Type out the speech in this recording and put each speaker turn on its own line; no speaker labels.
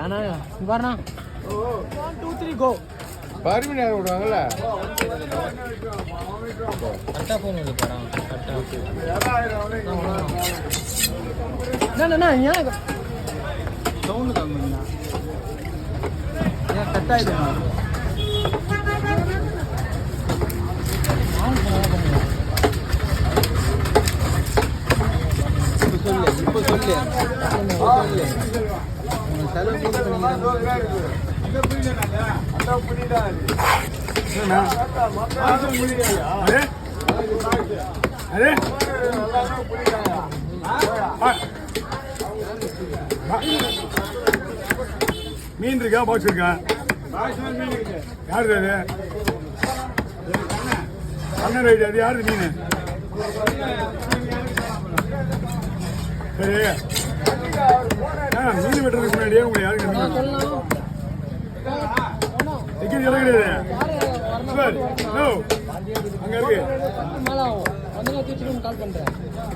ஏன்னா வரண்ணா 1 2 3 கோ
பர்மி நேரம் விடுவாங்கல்ல
கரெக்டாக போகணும் படம் கரெக்டாக ஏன் சவுண்டு கம்மிண்ணா ஏன் கட்டாயிடுண்ணா இப்போ சொல்லு செலவு
மீன் இருக்கா பாக்ஸ் இருக்கா யாரு அது அண்ணன் ரைட் அது யாரு மீன் சரி மீன் வெட்டுறதுக்கு முன்னாடியே உங்களை யாருக்கு டிக்கெட் எல்லாம் கிடையாது அங்க இருக்கு
கால் பண்றேன்